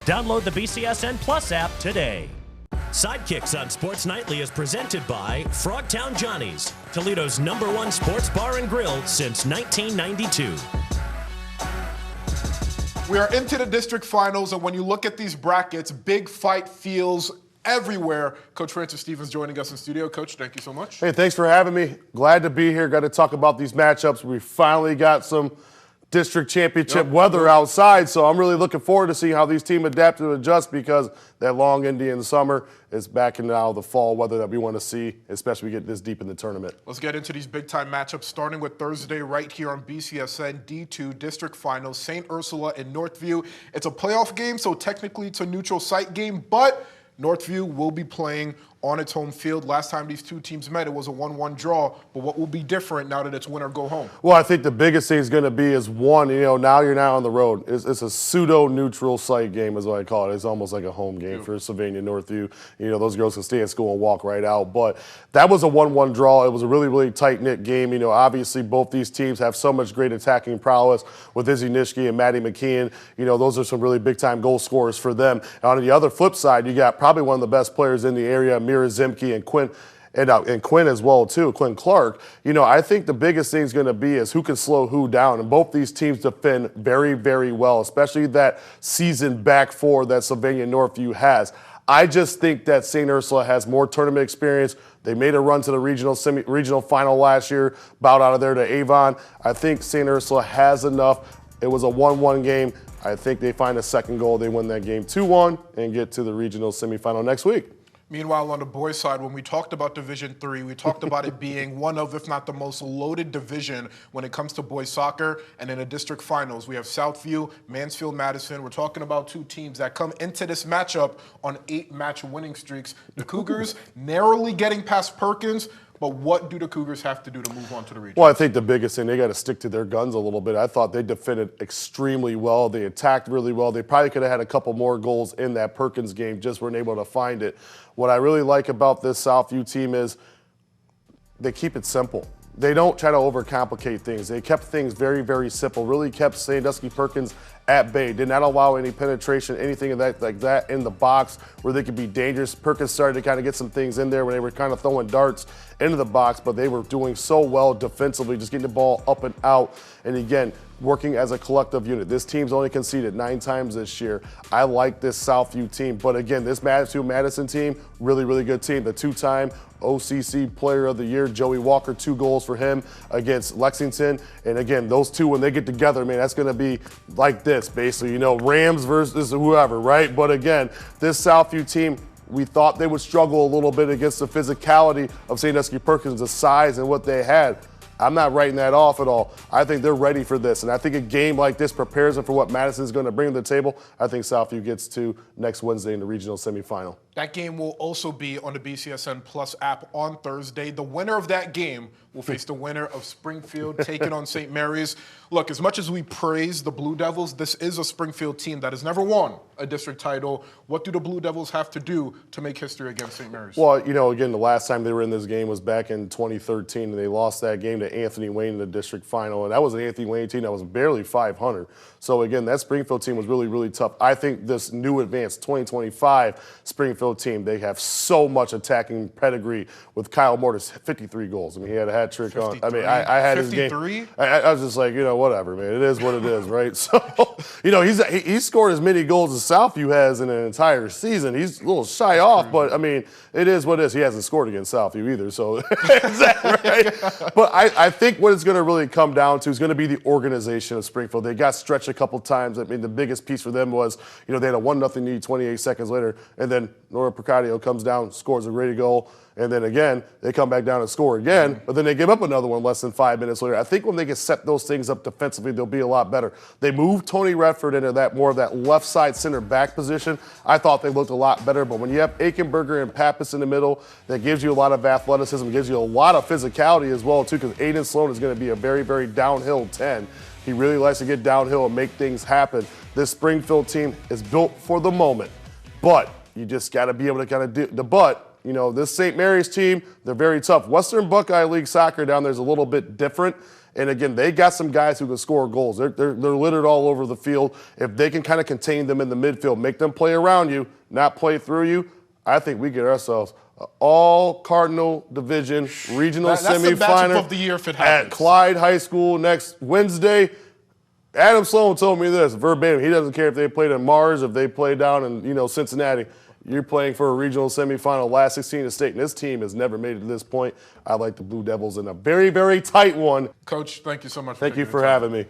Download the BCSN Plus app today. Sidekicks on Sports Nightly is presented by Frogtown Johnny's, Toledo's #1 sports bar and grill since 1992. We are into the district finals, and when you look at these brackets, big fight feels everywhere. Coach Francis Stevens joining us in studio. Coach, thank you so much. Hey, thanks for having me. Glad to be here. Got to talk about these matchups. We finally got some district championship weather outside, so I'm really looking forward to see how these teams adapt and adjust, because that long Indian summer is back in now the fall weather that we want to see, especially we get this deep in the tournament. Let's get into these big-time matchups, starting with Thursday right here on BCSN D2 District Finals, St. Ursula and Northview. It's a playoff game, so technically it's a neutral site game, but Northview will be playing on its home field. Last time these two teams met, it was a 1-1 draw. But what will be different now that it's win or go home? Well, I think the biggest thing is going to be is one, now you're now on the road. It's a pseudo-neutral site game is what I call it. It's almost like a home game for Sylvania Northview. Those girls can stay at school and walk right out. But that was a 1-1 draw. It was a really, really tight-knit game. Obviously both these teams have so much great attacking prowess with Izzy Nishke and Maddie McKeon. Those are some really big-time goal scorers for them. And on the other flip side, you got probably one of the best players in the area, Mira Zimke and Quinn. And Quinn as well, too, Quinn Clark. I think the biggest thing is going to be is who can slow who down. And both these teams defend very, very well, especially that seasoned back four that Sylvania Northview has. I just think that St. Ursula has more tournament experience. They made a run to the regional final last year, bowed out of there to Avon. I think St. Ursula has enough. It was a 1-1 game. I think they find a second goal. They win that game 2-1 and get to the regional semifinal next week. Meanwhile, on the boys' side, when we talked about Division III, we talked about it being one of, if not the most loaded division when it comes to boys soccer. And in the district finals, we have Southview, Mansfield, Madison. We're talking about two teams that come into this matchup on 8-match winning streaks. The Cougars narrowly getting past Perkins. But what do the Cougars have to do to move on to the region? Well, I think the biggest thing, they got to stick to their guns a little bit. I thought they defended extremely well. They attacked really well. They probably could have had a couple more goals in that Perkins game, just weren't able to find it. What I really like about this Southview team is they keep it simple. They don't try to overcomplicate things. They kept things very, very simple, really kept Sandusky Perkins at bay, did not allow any penetration, anything of that like that in the box where they could be dangerous. Perkins started to kind of get some things in there when they were kind of throwing darts into the box, but they were doing so well defensively, just getting the ball up and out. And again, working as a collective unit. This team's only conceded 9 times this year. I like this Southview team, but again, this Madison team, really, really good team. The 2-time OCC Player of the Year, Joey Walker, 2 goals for him against Lexington. And again, those two, when they get together, man, that's going to be like this, basically, Rams versus whoever, right? But again, this Southview team, we thought they would struggle a little bit against the physicality of Sandusky Perkins, the size and what they had. I'm not writing that off at all. I think they're ready for this. And I think a game like this prepares them for what Madison's going to bring to the table. I think Southview gets to next Wednesday in the regional semifinal. That game will also be on the BCSN Plus app on Thursday. The winner of that game will face the winner of Springfield taking on St. Mary's. Look, as much as we praise the Blue Devils, this is a Springfield team that has never won a district title. What do the Blue Devils have to do to make history against St. Mary's? Well, again, the last time they were in this game was back in 2013, and they lost that game to Anthony Wayne in the district final. And that was an Anthony Wayne team that was barely 500. So, again, that Springfield team was really, really tough. I think this new advanced 2025 Springfield team, they have so much attacking pedigree with Kyle Mortis, 53 goals. I mean, he had a hat trick on. I mean, I had 53? His game. I was just like, whatever, man. It is what it is, right? So, he scored as many goals as Southview has in an entire season. He's a little shy off, but, I mean, it is what it is. He hasn't scored against Southview either, so is that right? But I think what it's going to really come down to is going to be the organization of Springfield. They got stretched a couple times. I mean, the biggest piece for them was, they had a 1-0 lead 28 seconds later, and then Nora Procadio comes down, scores a great goal, and then again, they come back down and score again, but then they give up another one less than 5 minutes later. I think when they can set those things up defensively, they'll be a lot better. They moved Tony Redford into that more of that left side center back position. I thought they looked a lot better, but when you have Aikenberger and Pappas in the middle, that gives you a lot of athleticism, gives you a lot of physicality as well, too, because Aiden Sloan is going to be a very, very downhill 10. He really likes to get downhill and make things happen. This Springfield team is built for the moment, but you just got to be able to kind of do the but. This St. Mary's team, they're very tough. Western Buckeye League soccer down there is a little bit different. And again, they got some guys who can score goals. They're littered all over the field. If they can kind of contain them in the midfield, make them play around you, not play through you, I think we get ourselves an all-Cardinal Division regional That's the matchup semifinal of the year if it happens. at Clyde High School next Wednesday. Adam Sloan told me this verbatim. He doesn't care if they played in Mars, if they play down in Cincinnati. You're playing for a regional semifinal, last 16 of state, and this team has never made it to this point. I like the Blue Devils in a very, very tight one. Coach, thank you so much. Thank you for having me.